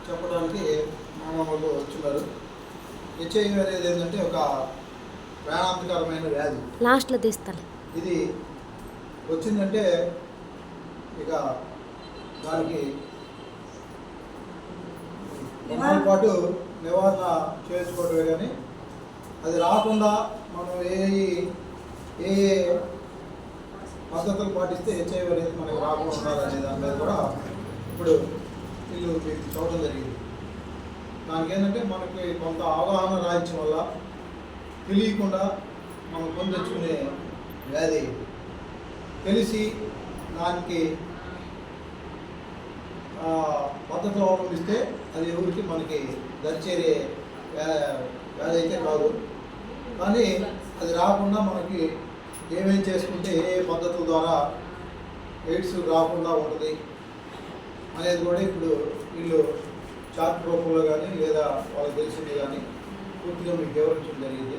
చెప్పడానికి మానవులు వచ్చున్నారు. హెచ్ఐవి అనేది ఏంటంటే ఒక ప్రాణాంతకరమైన వ్యాధి. లాస్ట్లో తీస్తాను. ఇది వచ్చిందంటే ఇక దానికి పాటు నివారణ చేసుకోవడమే, కానీ అది రాకుండా మనం ఏ పద్ధతులు పాటిస్తే హెచ్ఐవి అనేది మనకు రాకుండా ఉండాలనే దాని మీద కూడా ఇప్పుడు వీళ్ళు మీకు చూడడం జరిగింది. దానికి ఏంటంటే మనకి కొంత అవగాహన రాయించడం వల్ల తెలియకుండా మనం కొని తెచ్చుకునే వ్యాధి. తెలిసి దానికి పద్ధతులు అవలంబిస్తే అది ఎవరికి మనకి దరిచేరే వ్యాధి అయితే కాదు. కానీ అది రాకుండా మనకి ఏమేం చేసుకుంటే ఏ పద్ధతుల ద్వారా ఎయిడ్స్ రాకుండా ఉంటుంది అనేది కూడా ఇప్పుడు వీళ్ళు చార్ట్ రూపంలో కానీ లేదా వాళ్ళకి తెలిసింది కానీ పూర్తిగా మీకు వివరించడం జరిగింది.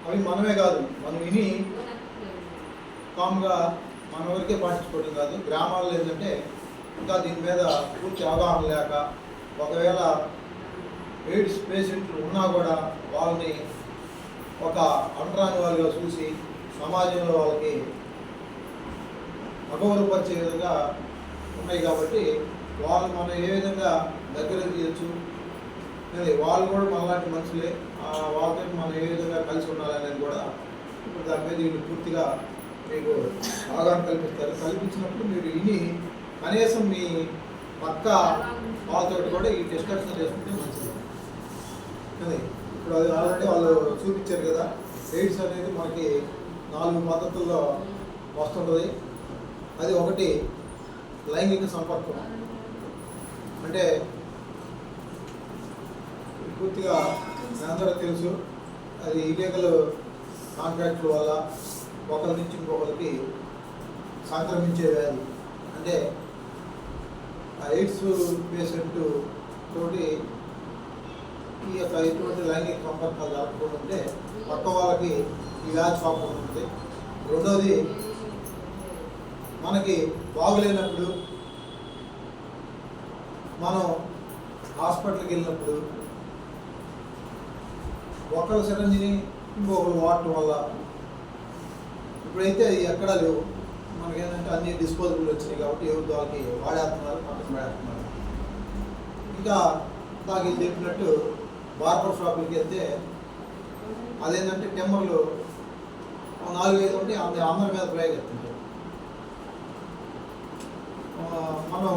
అవి మనమే కాదు, మనం విని కామ్గా మన వరకే పాటించుకోవడం కాదు. గ్రామాల్లో ఏంటంటే ఇంకా దీని మీద పూర్తి అవగాహన లేక ఒకవేళ ఎయిడ్స్ పేషెంట్లు ఉన్నా కూడా వాళ్ళని ఒక అంటరాని వాళ్ళుగా చూసి సమాజంలో వాళ్ళకి అగౌరవపరిచే విధంగా ఉన్నాయి. కాబట్టి వాళ్ళు మనం ఏ విధంగా దగ్గర తీయచ్చు, వాళ్ళు కూడా మనలాంటి మనుషులే, వాళ్ళతో మనం ఏ విధంగా కలిసి ఉండాలనేది కూడా ఇప్పుడు దాని మీద వీళ్ళు పూర్తిగా మీకు అవగాహన కల్పిస్తారు. కల్పించినప్పుడు మీరు ఇన్ని కనీసం మీ పక్క వాళ్ళతో కూడా ఈ డిస్కషన్ చేసుకుంటే మంచిది. ఇప్పుడు అది ఆల్రెడీ వాళ్ళు చూపించారు కదా, ఎయిడ్స్ అనేది మనకి 4 పద్ధతుల్లో వస్తుంటుంది. అది ఒకటి లైంగిక సంపర్కం. అంటే పూర్తిగా అందరూ తెలుసు, అది ఇల్లీగల్ కాంట్రాక్ట్ల వల్ల ఒకరి నుంచి ఇంకొకరికి సంక్రమించే వ్యాధి. అంటే ఆ ఎయిడ్స్ పేషెంట్ తోటి ఈ యొక్క ఎటువంటి లైంగిక సంపర్కాలు జరగకుండా ఉంటే పక్క వాళ్ళకి ఈ వ్యాధి పాపం ఉంటుంది. రెండోది, మనకి బాగులేనప్పుడు మనం హాస్పిటల్కి వెళ్ళినప్పుడు ఒకళ్ళ సిరంజిని ఇంకొకరు వాడటం వల్ల, ఇప్పుడైతే అది ఎక్కడా లేవు, మనకేంటంటే అన్ని డిస్పోజబుల్ వచ్చినాయి కాబట్టి ఎవరి వాళ్ళకి వాడేస్తున్నారు, పక్కన వాడేస్తున్నారు. ఇంకా నాకు ఇది చెప్పినట్టు బార్బర్ షాపులకి వెళ్తే అదేంటంటే టెమ్మర్లు 4-5 ఉంటే అందరి మీద ప్రయోగిస్తుంటారు. మనం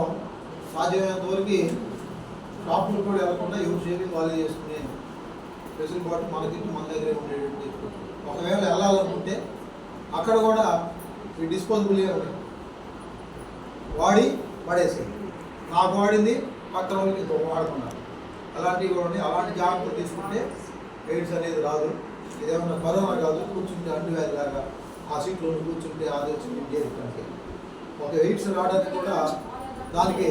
సాధ్యమైనంత వరకు షాపులు కూడా వెళ్ళకుండా ఎవరు షేరింగ్ వాళ్ళే చేసుకునే వెసులుబాటు మనకి మన దగ్గరే ఉండేటువంటి. ఒకవేళ వెళ్ళాలనుకుంటే అక్కడ కూడా ఈ డిస్పోజబుల్గా ఉన్నాయి, వాడి పడేసేది. నాకు వాడింది పక్కన వాళ్ళకి ఇంకొక వాడుకున్నారు, అలాంటివి కూడా ఉన్నాయి. అలాంటి జాగ్రత్తలు తీసుకుంటే ఎయిడ్స్ అనేది రాదు. ఇదేమన్నా కరోనా కాదు, కూర్చుంటే అంటువ్యాధి లాగా ఆ సీట్లో కూర్చుంటే అది వచ్చింది చేయడానికి. ఒక ఎయిడ్స్ రావడానికి కూడా దానికి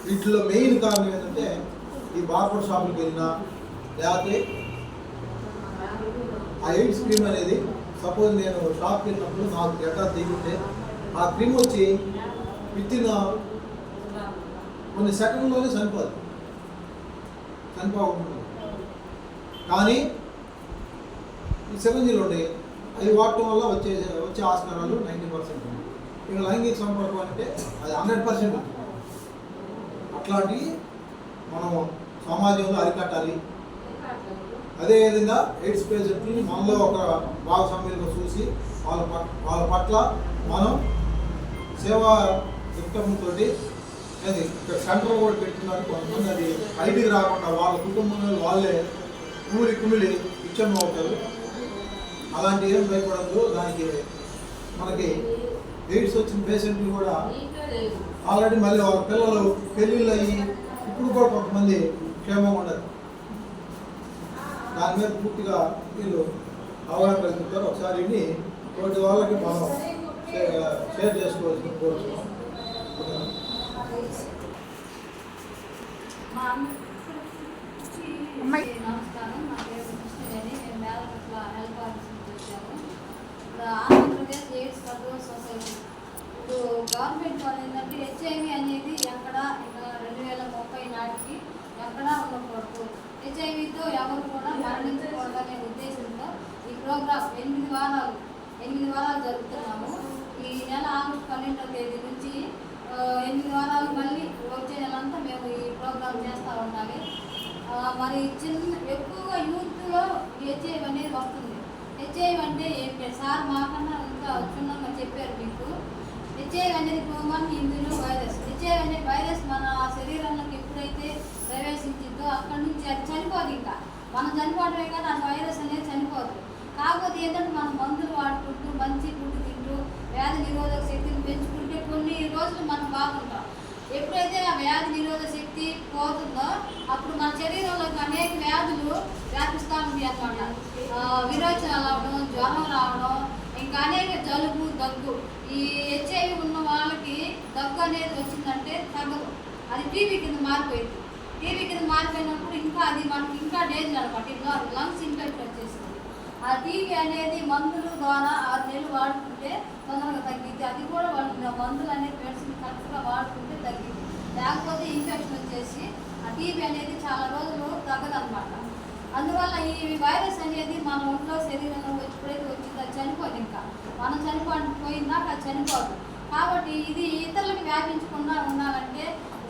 వీటిలో మెయిన్ కారణం ఏంటంటే ఈ బార్బర్ షాపులకు వెళ్ళినా లేకపోతే ఆ ఎయిడ్స్ క్రీమ్ అనేది, సపోజ్ నేను షాప్కి వెళ్ళినప్పుడు నాకు గడ్డ తీకుంటే ఆ క్రీమ్ వచ్చి విత్తిన కొన్ని సెకండ్లోనే చనిపోతుంది. కానీ ఈ సిరంజీలు ఉండే అవి వాడటం వల్ల వచ్చే ఆస్కారాలు 90% ఉంది. ఇక లైంగిక సంపర్కం అంటే అది 100% ఉంటుంది. అట్లాంటివి మనం సమాజంలో అరికట్టాలి. అదేవిధంగా ఎయిడ్స్ పేషెంట్ని మనలో ఒక భాగస్వామ్యంగా చూసి వాళ్ళ పట్ల మనం సేవా దృక్పథంతో అది ఇక్కడ సెంటర్ కూడా పెట్టుకున్నారు. కొంతమంది అది బయటికి రాకుండా వాళ్ళ కుటుంబంలో వాళ్ళే కుమిలి ఇచ్చమ్మ అవుతారు. అలాంటి ఏం భయపడద్దు. దానికి మనకి ఎయిడ్స్ వచ్చిన పేషెంట్లు కూడా ఆల్రెడీ మళ్ళీ వాళ్ళ పిల్లలు పెళ్ళిళ్ళు అయ్యి ఇప్పుడు కూడా కొంతమంది క్షేమంగా ఉండదు. దాని మీద పూర్తిగా వీళ్ళు అవగాహన కల్పిస్తారు. ఒకసారి ఇవి తోటి వాళ్ళకి మనం షేర్ చేసుకోవాల్సిన కోరుతున్నాం. నమస్కారం, నా పేరు కృష్ణవేణి. నేను మేలపట్ల హెల్ప్ ఆఫీస్ నుంచి వచ్చాము. ఇప్పుడు ఆంధ్రప్రదేశ్ ఎయిడ్స్ కంట్రోల్ సొసైటీ ఇప్పుడు గవర్నమెంట్ వాళ్ళు ఏంటంటే హెచ్ఐవి అనేది ఎక్కడ 12వ తేదీ నుంచి 8 వారాలు మళ్ళీ వచ్చే నెలంతా మేము ఈ ప్రోగ్రామ్ చేస్తూ ఉండాలి. మరి ఎక్కువగా యూత్లో హెచ్ఐవి అనేది వస్తుంది. హెచ్ఐవి అంటే ఏంటి సార్ మాకన్నా ఇంకా క్షుణ్ణంగా చెప్పారు మీకు. హెచ్ఐవి అనేది హ్యూమన్ ఇమ్యూనో వైరస్. హెచ్ఐవి అనే వైరస్ మన శరీరంలోకి ఎప్పుడైతే ప్రవేశించిందో అక్కడి నుంచి అది చనిపోదు. ఇంకా మనం చనిపోవడమే కానీ ఆ వైరస్ అనేది చనిపోదు. కాకపోతే ఏంటంటే మనం మందులు వాడుకుంటూ మంచి ఫుడ్ తింటూ వ్యాధి నిరోధక శక్తిని పెంచుకుంటే కొన్ని రోజులు మనం బాగుంటాం. ఎప్పుడైతే ఆ వ్యాధి నిరోధక శక్తి పోతుందో అప్పుడు మన శరీరంలోకి అనేక వ్యాధులు వ్యాపిస్తూ ఉంటాయి అన్నమాట. విరోచనాలు అవడం, జ్వరం రావడం, ఇంకా అనేక జలుబు, దగ్గు. ఈ హెచ్ఐవి ఉన్న వాళ్ళకి దగ్గు అనేది వచ్చిందంటే తగ్గదు, అది టీబీ కింద మారిపోయింది. టీబీ కింద మారిపోయినప్పుడు ఇంకా అది మనకి ఇంకా డేంజర్ అనమాట. లంగ్స్ ఇన్ఫెక్షన్ వచ్చేసింది. ఆ టీబీ అనేది మందుల ద్వారా 6 నెలలు వాడుకుంటే తొందరగా తగ్గిద్ది. అది కూడా వాళ్ళు మందులు అనేది మెడిసిన్ కరెక్ట్గా వాడుకుంటే తగ్గిద్ది. లేకపోతే ఇన్ఫెక్షన్ వచ్చేసి ఆ టీబీ అనేది చాలా రోజులు తగ్గదనమాట. అందువల్ల ఈ వైరస్ అనేది మన ఒంట్లో శరీరంలో ఎప్పుడైతే వచ్చిందో అది చనిపోదు. ఇంకా మనం చనిపోయిందాక అది చనిపోదు. కాబట్టి ఇది ఇతరులకు వ్యాపించకుండా ఉండాలంటే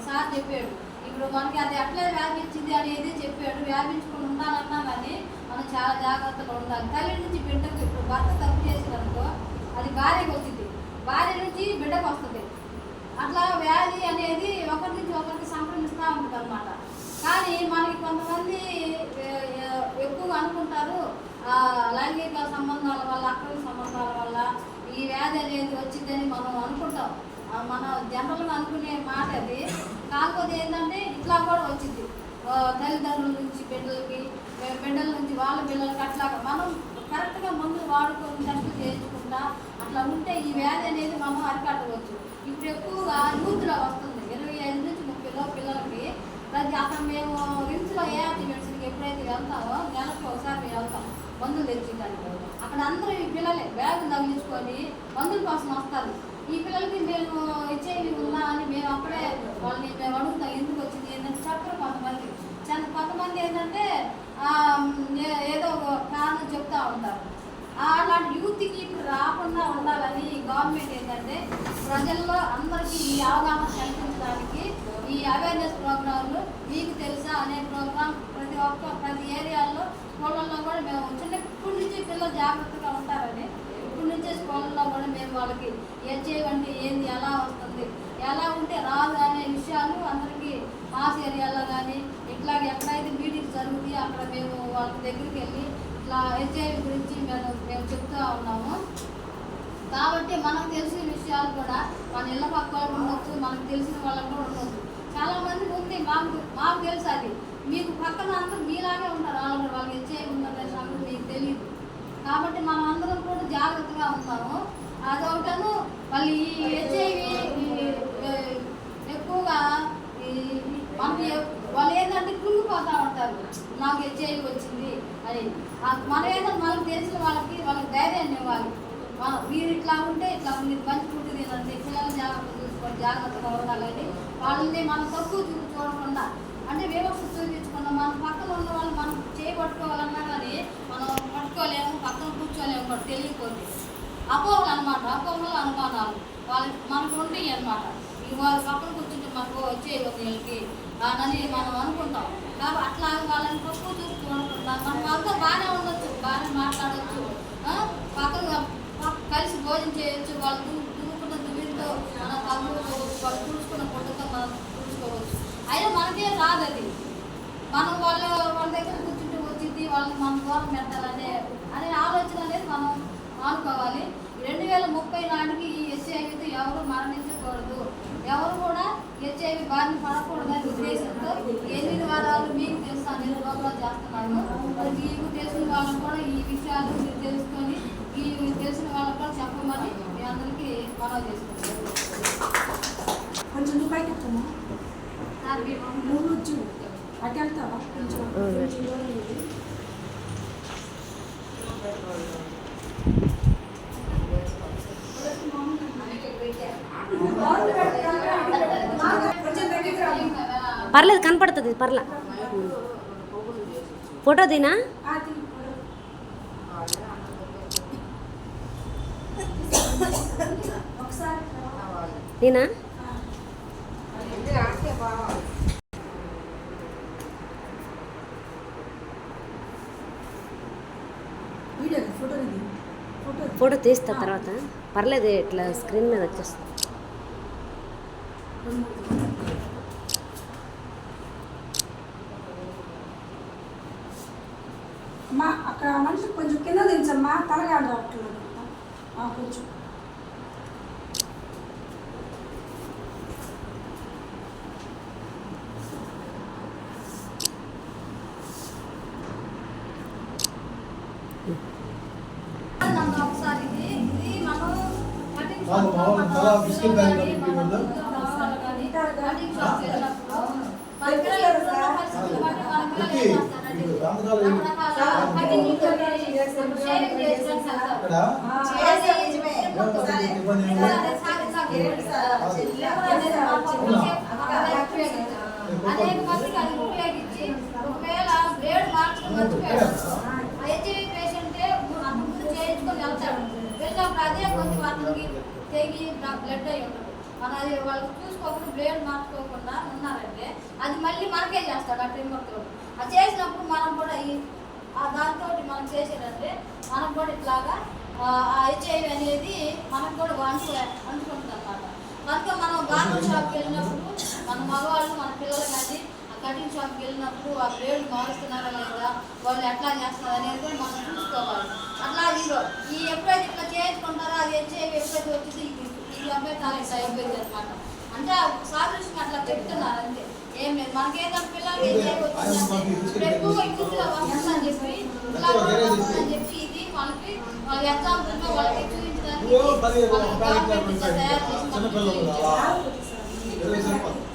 సార్ చెప్పాడు. ఇప్పుడు మనకి అది అట్లే వ్యాపించింది అనేది చెప్పాడు. వ్యాపించకుండా ఉండాలన్నా కానీ మనం చాలా జాగ్రత్తగా ఉండాలి. తల్లి నుంచి బిడ్డకు, ఇప్పుడు భర్త తప్పు చేసినందుకో అది భార్యకు వచ్చింది, భార్య నుంచి బిడ్డకు వస్తుంది. అట్లా వ్యాధి అనేది ఒకరి నుంచి ఒకరికి సంక్రమిస్తూ ఉంటుంది అనమాట. కానీ మనకి కొంతమంది ఎక్కువగా అనుకుంటారు లైంగిక సంబంధాల వల్ల, అక్రమ సంబంధాల వల్ల ఈ వ్యాధి అనేది వచ్చిందని మనం అనుకుంటాం. మన జనరల్గా అనుకునే మాట అది. కాకపోతే ఏంటంటే ఇట్లా కూడా వచ్చింది. తల్లిదండ్రుల నుంచి బిడ్డలకి, బిడ్డల నుంచి వాళ్ళ పిల్లలకి, అట్లాగా మనం కరెక్ట్గా మందులు వాడుకొని టెస్టులు చేయించుకుంటా అట్లా ఉంటే ఈ వ్యాధి అనేది మనం అరికట్టవచ్చు. ఇప్పుడు ఎక్కువగా యూత్లో వస్తుంది. 25 నుంచి 30 పిల్లలకి అక్కడ మేము రిమ్స్లో ఏఆర్టీ మెడిసిన్కి ఎప్పుడైతే వెళ్తామో నెలకు ఒకసారి మేము వెళ్తాం మందులు తెచ్చేదానికి. అక్కడ అందరూ ఈ పిల్లలే బ్యాగులు తగిలించుకొని మందుల కోసం వస్తారు. ఈ పిల్లలకి మేము హెచ్ఐవి ఉన్నా అని మేము అక్కడే వాళ్ళని మేము అడుగుతాం ఎందుకు వచ్చింది ఏంటంటే చెప్పరు కొంతమంది ఏంటంటే ఏదో కారణం చెప్తూ ఉంటారు. అలాంటి యూత్కి ఇప్పుడు రాకుండా ఉండాలని గవర్నమెంట్ ఏంటంటే ప్రజల్లో అందరికీ ఈ అవగాహన కల్పించడానికి ఈ అవేర్నెస్ ప్రోగ్రాంలు మీకు తెలుసా అనే ప్రోగ్రాం ప్రతి ఏరియాలో స్కూళ్ళల్లో కూడా మేము చిన్నప్పటి నుంచి పిల్లలు జాగ్రత్తగా ఉంటారని ఇప్పటి నుంచే స్కూళ్ళల్లో కూడా మేము వాళ్ళకి హెచ్ఐవి అంటే ఏంది, ఎలా వస్తుంది, ఎలా ఉంటే రాదు అనే విషయాలు అందరికీ మాస్ ఏరియాలో కానీ ఇట్లాగే ఎక్కడైతే మీటింగ్స్ జరుగుతాయో అక్కడ మేము వాళ్ళ దగ్గరికి వెళ్ళి ఇట్లా హెచ్ఐవి గురించి మేము చెప్తూ ఉన్నాము. కాబట్టి మనకు తెలిసిన విషయాలు కూడా మన ఇళ్ళ పక్క వాళ్ళు ఉండొచ్చు, మనకు తెలిసిన వాళ్ళకు కూడా ఉండొచ్చు. చాలామంది ఉంది మాకు తెలుసు, అది మీకు పక్కన అందరూ మీలాగే ఉంటారు. వాళ్ళకి హెచ్ఐవి ఉందనే సంగతి మీకు తెలియదు. కాబట్టి మనం అందరం కూడా జాగ్రత్తగా ఉంటాము. అదొకటను మళ్ళీ ఈ హెచ్ఐవి ఎక్కువగా మనకి వాళ్ళు ఏంటంటే కృంగిపోతూ ఉంటారు, నాకు హెచ్ఐవి వచ్చింది అని. మనం ఏదో మనకు తెలిసిన వాళ్ళకి ధైర్యాన్ని ఇవ్వాలి. మీరు ఇట్లా ఉంటే ఇట్లా మీరు మంచి ఫుడ్ తినండి, పిల్లలు జాగ్రత్తగా ఉండాలని వాళ్ళని మనం తక్కువ చూడకుండా, అంటే వివక్ష చూపించకుండా మన పక్కన ఉన్న వాళ్ళు మనం చేయబట్టుకోవాలన్నా కానీ మనం పట్టుకోలేము, పక్కన కూర్చోలేము కూడా తెలియకపోతే. అపోహలు అనమాట, అపోహలు అనుమానాలు మనకు ఉంటాయి అనమాట. వాళ్ళ పక్కన కూర్చుంటే మనకు వచ్చేది వీళ్ళకి అని మనం అనుకుంటాం. కాబట్టి అట్లా వాళ్ళని తక్కువ చూసుకోకుండా మనం వాళ్ళతో బాగానే ఉండొచ్చు, బాగానే మాట్లాడవచ్చు, పక్కన కలిసి భోజనం చేయొచ్చు. వాళ్ళు తుడుకున్న దువ్వితో మన తమ్ముడు వాళ్ళు తుడుచుకున్న పొట్టుతో మనం తుడుచుకోవచ్చు. అయినా మనకే రాదు అది. మనం వాళ్ళ దగ్గర కూర్చుంటే వచ్చింది వాళ్ళని మనం దూరం పెట్టాలనే ఆలోచన అనేది మనం ఆనుకోవాలి. 2030 నాటికి ఈ హెచ్ఐవితో ఎవరు మరణించకూడదు, ఎవరు కూడా హెచ్ఐవి బారిన పడకూడదనే ఉద్దేశంతో 8 వారాలు మీకు తెలుసు అనే ప్రోగ్రాం చేస్తున్నాను. మరి మీకు తెలిసిన వాళ్ళకు కూడా ఈ విషయాలు మీరు తెలుసుకొని ఈ తెలిసిన వాళ్ళకు కూడా చెప్పమని మీ అందరికీ మనవి చేసుకుంటాను. కొంచెం నువ్వు బయట వచ్చామా నువ్వు వచ్చు అటు వెళ్తావా కొంచెం పర్లేదు కనపడుతుంది, పర్లా ఫోటో దీనా ఒకసారి నేనా వీడియో ఫోటో ఇది ఫోటో ఫోటో తీస్తా తర్వాత. పర్లేదు, ఇట్లా స్క్రీన్ మీద వచ్చేస్తుంది. అమ్మా అక్కడ మనిషి కొంచెం కింద దించమ్మా, తలగాడు రావట్లేదు. కొంచెం ఒకసారి ఇది మనం కటింగ్ కాదు, మామూలు తల బిస్కెట్ బ్యాగ్ లో పెట్టి ఉందా? కటింగ్ షాప్ వెళ్ళినప్పుడు మన పిల్లలు ఎప్పుడున్న పరిస్థితులు బట్టి మన పిల్లలు ఏం చేస్తారంటే రకరకాల కటింగ్ షేరింగ్ చేసుకొని ఇక్కడ అనేక మందికి అది ఉపయోగించి ఒకవేళ బ్లేడ్ మార్చుకుని మర్చిపోయాడు హెచ్ఐవి పేషెంటే అంతకుముందు చేయించుకొని వెళ్తాడు. వెళ్ళినప్పుడు అదే కొంచెం అతనికి తెగి బ్లడ్ అయి ఉంటుంది. మన అది వాళ్ళు చూసుకోకుండా బ్లేడ్ మార్చుకోకుండా ఉన్నారంటే అది మళ్ళీ మనకే చేస్తాడు ఆ ట్రిమ్మర్తో. అది చేసినప్పుడు మనం కూడా దాంతో మనం చేసేదంటే మనం కూడా ఇట్లాగా ఆ హెచ్ఐవి అనేది మనకు కూడా అంటుకుంటుంది అన్నమాట. కనుక మనం బార్బర్ షాప్కి వెళ్ళినప్పుడు మన మగవాళ్ళు మన పిల్లలు కానీ ఆ కటింగ్ షాప్కి వెళ్ళినప్పుడు ఆ బ్లేడ్ మారుస్తున్నారా లేదా, వాళ్ళు ఎట్లా చేస్తున్నారు అనేది కూడా మనం చూసుకోవాలి. అట్లా ఈ ఎప్పుడైతే ఇట్లా చేయించుకుంటారో అది హెచ్ఐవి ఎప్పుడైతే వచ్చింది ఈ అబ్బాయి చాలా ఇట్లా అయిపోయింది అనమాట. అంటే సాదృశ్యం అట్లా చెప్తున్నారు అంతే, ఏం లేదు. మనకేంటంటే పిల్లలకి హెచ్ఐవి వచ్చిందంటే ఇప్పుడు ఎక్కువగా ఇంటిలో వస్తుందని చెప్పి ఇలా వస్తుందని చెప్పి ఇది వాళ్ళకి వాళ్ళ ఎగ్జాంపుల్గా వాళ్ళకి చూపించడానికి ఓ, 10 గవర్నమెంట్ తయారు చేసిన చిన్నపిల్లలు 20 రూపాయలు